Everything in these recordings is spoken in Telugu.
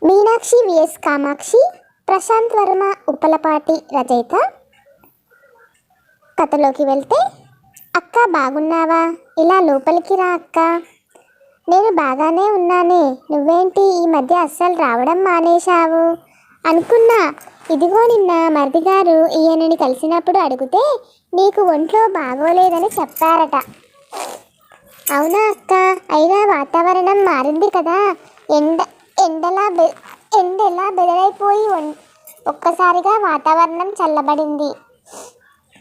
మీనాక్షి విఎస్ కామాక్షి, ప్రశాంత్ వర్మ ఉప్పలపాటి రచయిత. కథలోకి వెళ్తే, అక్క బాగున్నావా? ఇలా లోపలికి రా అక్క. నేను బాగానే ఉన్నానే, నువ్వేంటి ఈ మధ్య అస్సలు రావడం మానేశావు? అనుకున్నా. ఇదిగో నిన్న మరిదిగారు ఈయనని కలిసినప్పుడు అడిగితే నీకు ఒంట్లో బాగోలేదని చెప్పారట. అవునా అక్క? అయినా వాతావరణం మారింది కదా, ఎండలా బెదరైపోయి ఒక్కసారిగా వాతావరణం చల్లబడింది.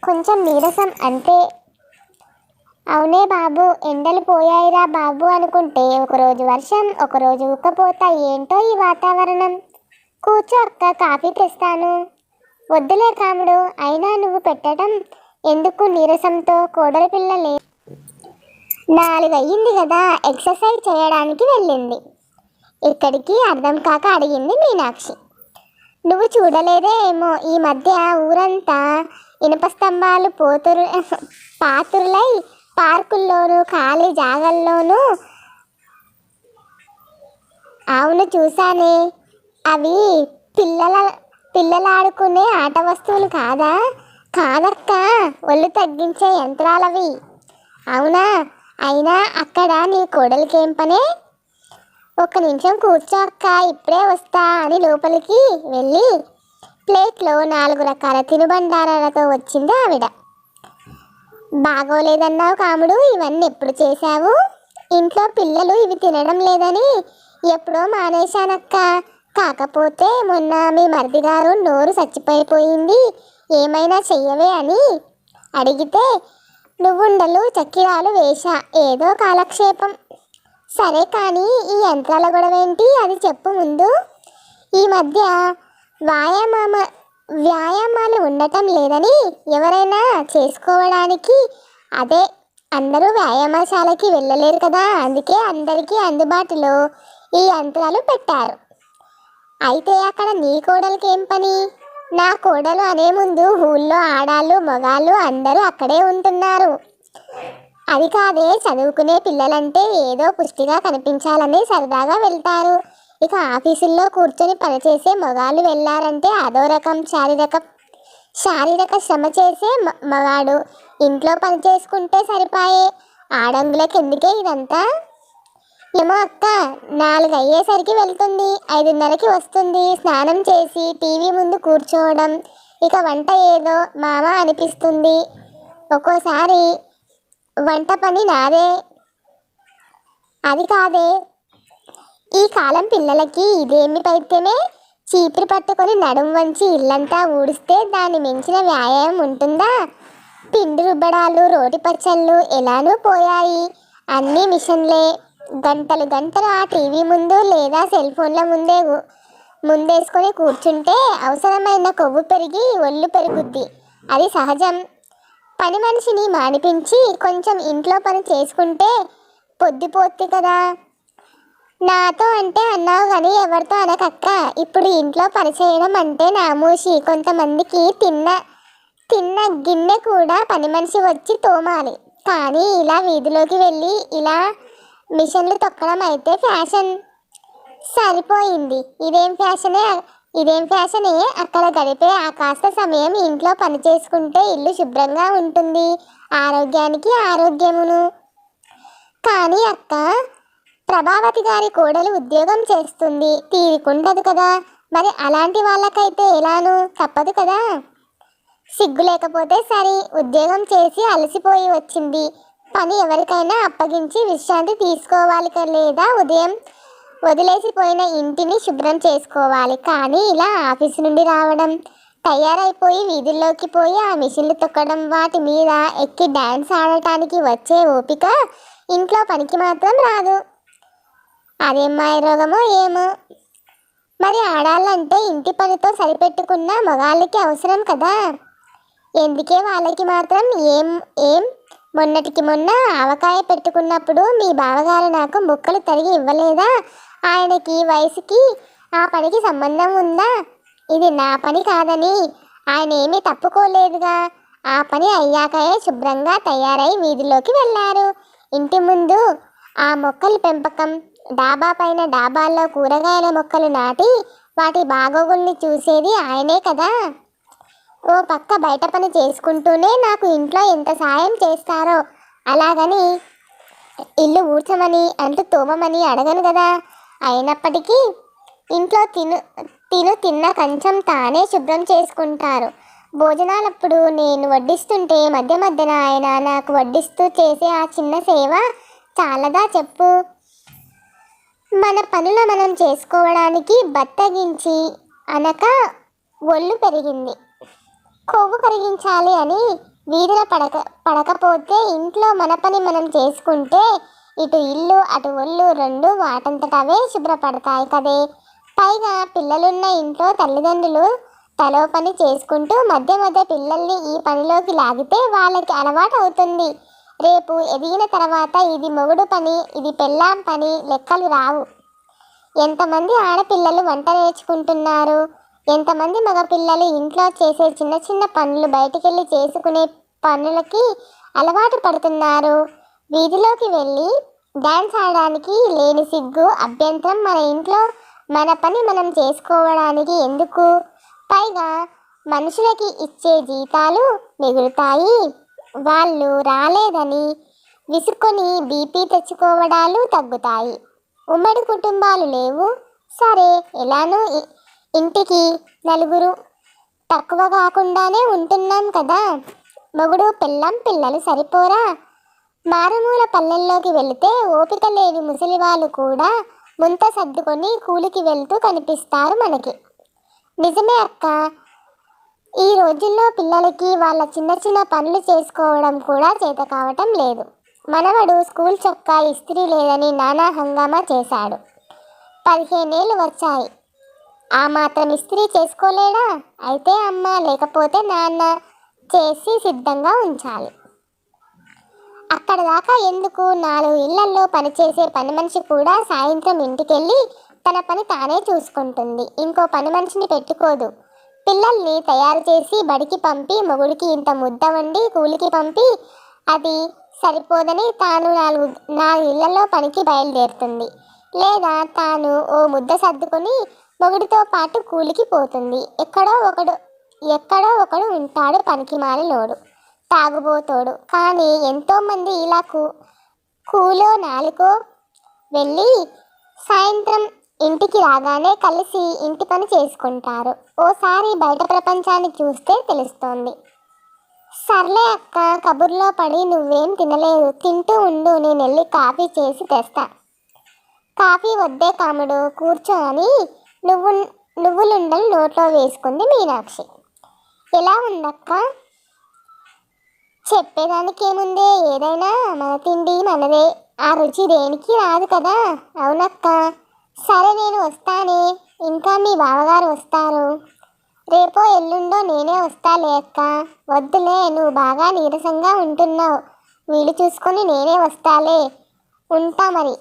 కొంచెం నీరసం అంతే. అవునే బాబు, ఎండలు పోయాయిరా బాబు అనుకుంటే ఒకరోజు వర్షం, ఒకరోజు ఉక్కపోత. ఏంటో ఈ వాతావరణం. కూర్చో అక్క, కాఫీ తెస్తాను. వద్దులే కాముడు, అయినా నువ్వు పెట్టడం ఎందుకు నీరసంతో? కోడలి పిల్లలే 4 అయ్యింది కదా, ఎక్సర్సైజ్ చేయడానికి వెళ్ళింది. ఇక్కడికి అర్థం కాక అడిగింది మీనాక్షి. నువ్వు చూడలేదే ఏమో, ఈ మధ్య ఊరంతా ఇనుప స్తంభాలు పాతురులై పార్కుల్లోనూ ఖాళీ జాగల్లోనూ. అవును చూసానే. అవి పిల్లలాడుకునే ఆట వస్తువులు కాదా? కాదక్క, ఒళ్ళు తగ్గించే యంత్రాలవి. అవునా? అయినా అక్కడ నీ కోడలికేం పనే? ఒక్క నిమిషం కూర్చో అక్క, ఇప్పుడే వస్తా అని లోపలికి వెళ్ళి ప్లేట్లో 4 రకాల తినుబండారాలతో వచ్చింది ఆవిడ. బాగోలేదన్నావు కాముడు, ఇవన్నీ ఎప్పుడు చేశావు? ఇంట్లో పిల్లలు ఇవి తినడం లేదని ఎప్పుడో మానేశానక్క. కాకపోతే మొన్న మీ మరిదిగారు నోరు చచ్చిపోయిపోయింది, ఏమైనా చెయ్యవే అని అడిగితే నువ్వుండలు చక్కిరాలు వేశా, ఏదో కాలక్షేపం. సరే కానీ ఈ యంత్రాల గొడవేంటి, అది చెప్పు ముందు. ఈ మధ్య వ్యాయామాలు ఉండటం లేదని ఎవరైనా చేసుకోవడానికి, అదే అందరూ వ్యాయామశాలకి వెళ్ళలేరు కదా, అందుకే అందరికీ అందుబాటులో ఈ యంత్రాలు పెట్టారు. అయితే అక్కడ నీ కోడలికి ఏం పని? నా కోడలు అనే ముందు ఊళ్ళో ఆడాళ్ళు మగాళ్ళు అందరూ అక్కడే ఉంటున్నారు. అది కాదే, చదువుకునే పిల్లలంటే ఏదో పుష్టిగా కనిపించాలని సరదాగా వెళ్తారు. ఇక ఆఫీసుల్లో కూర్చొని పనిచేసే మగాళ్ళు వెళ్ళారంటే అదో రకం శారీరక శ్రమ చేసే మగాడు. ఇంట్లో పని చేసుకుంటే సరిపాయే, ఆడంగులకి ఎందుకే ఇదంతా? ఏమో అక్క, 4 అయ్యేసరికి వెళ్తుంది, 5:30కి వస్తుంది. స్నానం చేసి టీవీ ముందు కూర్చోవడం, ఇక వంట ఏదో మామ అనిపిస్తుంది. ఒక్కోసారి వంట పని నాదే. అది కాదే, ఈ కాలం పిల్లలకి ఇదేమి పైత్యమే? చీపురు పట్టుకొని నడుం వంచి ఇల్లంతా ఊడిస్తే దాన్ని మించిన వ్యాయామం ఉంటుందా? పిండి రుబ్బడాలు, రోటి పచ్చళ్ళు ఎలానూ పోయాయి. అన్నీ మిషన్లే. గంటలు ఆ టీవీ ముందు లేదా సెల్ ఫోన్ల ముందేసుకొని కూర్చుంటే అవసరమైన కొవ్వు పెరిగి ఒళ్ళు పెరుగుద్ది. అది సహజం. పని మనిషిని మానిపించి కొంచెం ఇంట్లో పని చేసుకుంటే పొద్దుపోద్ది కదా. నాతో అంటే అన్నావు కానీ ఎవరితో అనకక్క. ఇప్పుడు ఇంట్లో పని చేయడం అంటే నామూషి. కొంతమందికి తిన్న గిన్నె కూడా పని మనిషి వచ్చి తోమాలి. కానీ ఇలా వీధిలోకి వెళ్ళి ఇలా మిషన్లు తొక్కడం అయితే ఫ్యాషన్. సరిపోయింది. ఇదేం ఫ్యాషనే? అక్కడ గడిపే ఆ కాస్త సమయం ఇంట్లో పని చేసుకుంటే ఇల్లు శుభ్రంగా ఉంటుంది, ఆరోగ్యానికి ఆరోగ్యమును. కానీ అక్క, ప్రభావతి గారి కోడలు ఉద్యోగం చేస్తుంది, తీరికుండదు కదా. మరి అలాంటి వాళ్ళకైతే ఎలాను? తప్పదు కదా. సిగ్గు లేకపోతే సరి. ఉద్యోగం చేసి అలసిపోయి వచ్చింది, పని ఎవరికైనా అప్పగించి విశ్రాంతి తీసుకోవాలి లేదా ఉదయం వదిలేసిపోయిన ఇంటిని శుభ్రం చేసుకోవాలి. కానీ ఇలా ఆఫీసు నుండి రావడం, తయారైపోయి వీధుల్లోకి పోయి ఆ మిషన్లు తొక్కడం, వాటి మీద ఎక్కి డ్యాన్స్ ఆడటానికి వచ్చే ఓపిక ఇంట్లో పనికి మాత్రం రాదు. అదేం మాయ రోగమో ఏమో. మరి ఆడాలంటే ఇంటి పనితో సరిపెట్టుకున్న మగాళ్ళకి అవసరం కదా. ఎందుకే వాళ్ళకి మాత్రం ఏం మొన్నటికి మొన్న ఆవకాయ పెట్టుకున్నప్పుడు మీ బావగారు నాకు ముక్కలు తరిగి ఇవ్వలేదా? ఆయనకి వయసుకి ఆ పనికి సంబంధం ఉందా? ఇది నా పని కాదని ఆయన ఏమీ తప్పుకోలేదుగా. ఆ పని అయ్యాకయే శుభ్రంగా తయారై వీధిలోకి వెళ్ళారు. ఇంటి ముందు ఆ మొక్కల పెంపకం, డాబా పైన డాబాల్లో కూరగాయల మొక్కలు నాటి వాటి బాగోగుల్ని చూసేది ఆయనే కదా. ఓ పక్క బయట పని చేసుకుంటూనే నాకు ఇంట్లో ఎంత సాయం చేస్తారో, అలాగని ఇల్లు ఊడ్చమని అంటూ తోమమని అడగను కదా. అయినప్పటికీ ఇంట్లో తిన్న కంచం తానే శుభ్రం చేసుకుంటారు. భోజనాలప్పుడు నేను వడ్డిస్తుంటే మధ్య మధ్యన ఆయన నాకు వడ్డిస్తూ చేసే ఆ చిన్న సేవ చాలదా చెప్పు. మన పనులు మనం చేసుకోవడానికి బద్దగించి అనక ఒళ్ళు పెరిగింది. కొవ్వు కరిగించాలి అని వీధిలో పడకపోతే ఇంట్లో మన పని మనం చేసుకుంటే ఇటు ఇల్లు అటు ఒళ్ళు రెండు వాటంతటవే శుభ్రపడతాయి కదే. పైగా పిల్లలున్న ఇంట్లో తల్లిదండ్రులు తలో పని చేసుకుంటూ మధ్య మధ్య పిల్లల్ని ఈ పనిలోకి లాగితే వాళ్ళకి అలవాటు అవుతుంది. రేపు ఎదిగిన తర్వాత ఇది మొగుడు పని, ఇది పెళ్ళాం పని లెక్కలు రావు. ఎంతమంది ఆడపిల్లలు వంట నేర్చుకుంటున్నారు, ఎంతమంది మగపిల్లలు ఇంట్లో చేసే చిన్న చిన్న పనులు బయటికెళ్ళి చేసుకునే పనులకి అలవాటు పడుతున్నారు. వీధిలోకి వెళ్ళి డ్యాన్స్ ఆడడానికి లేని సిగ్గు అభ్యంతరం మన ఇంట్లో మన పని మనం చేసుకోవడానికి ఎందుకు? పైగా మనుషులకి ఇచ్చే జీతాలు మిగులుతాయి. వాళ్ళు రాలేదని విసుక్కొని బీపీ తెచ్చుకోవడాలు తగ్గుతాయి. ఉమ్మడి కుటుంబాలు లేవు, సరే ఎలానో ఇంటికి నలుగురు తక్కువ కాకుండానే ఉంటున్నాం కదా. మొగుడు పెళ్ళాం పిల్లలు సరిపోరా? మారుమూల పల్లెల్లోకి వెళితే ఓపిక లేని ముసలి వాళ్ళు కూడా ముంత సర్దుకొని కూలికి వెళ్తూ కనిపిస్తారు మనకి. నిజమే అక్క, ఈ రోజుల్లో పిల్లలకి వాళ్ళ చిన్న చిన్న పనులు చేసుకోవడం కూడా చేత కావటం లేదు. మనవడు స్కూల్ చొక్కా ఇస్త్రీ లేదని నానా హంగామా చేశాడు. 15 ఏళ్ళు వచ్చాయి, ఆ మాత్రం ఇస్త్రీ చేసుకోలేడా? అయితే అమ్మ లేకపోతే నాన్న చేసి సిద్ధంగా ఉంచాలి. అక్కడ దాకా ఎందుకు? 4 ఇళ్లల్లో పనిచేసే పని మనిషి కూడా సాయంత్రం ఇంటికెళ్ళి తన పని తానే చూసుకుంటుంది. ఇంకో పని మనిషిని పెట్టుకోదు. పిల్లల్ని తయారు చేసి బడికి పంపి మొగుడికి ఇంత ముద్ద వండి కూలికి పంపి అది సరిపోదని తాను 4 ఇళ్లలో పనికి బయలుదేరుతుంది. లేదా తాను ఓ ముద్ద సర్దుకొని మొగుడితో పాటు కూలికి పోతుంది. ఎక్కడో ఒకడు ఉంటాడు పనికి మాలినోడు, తాగుబోతోడు. కానీ ఎంతోమంది ఇలా కూలో నాలుకో వెళ్ళి సాయంత్రం ఇంటికి రాగానే కలిసి ఇంటి పని చేసుకుంటారు. ఓసారి బయట ప్రపంచాన్ని చూస్తే తెలుస్తోంది. సర్లే అక్క, కబుర్లో పడి నువ్వేం తినలేదు, తింటూ ఉండు, నేను వెళ్ళి కాఫీ చేసి తెస్తా. కాఫీ వద్దే కాముడు, కూర్చో అని నువ్వులుండలు నోట్లో వేసుకుంది మీనాక్షి. ఎలా ఉందక్క? చెప్పేదానికి ఏముందే, ఏదైనా మన తిండి మనదే, ఆ రుచి దేనికి రాదు కదా. అవునక్క. సరే నేను వస్తానే, ఇంకా మీ బావగారు వస్తారు. రేపో ఎల్లుండో నేనే వస్తాలే అక్క. వద్దులే, నువ్వు బాగా నీరసంగా ఉంటున్నావు, వీలు చూసుకొని నేనే వస్తాలే. ఉంటా మరి.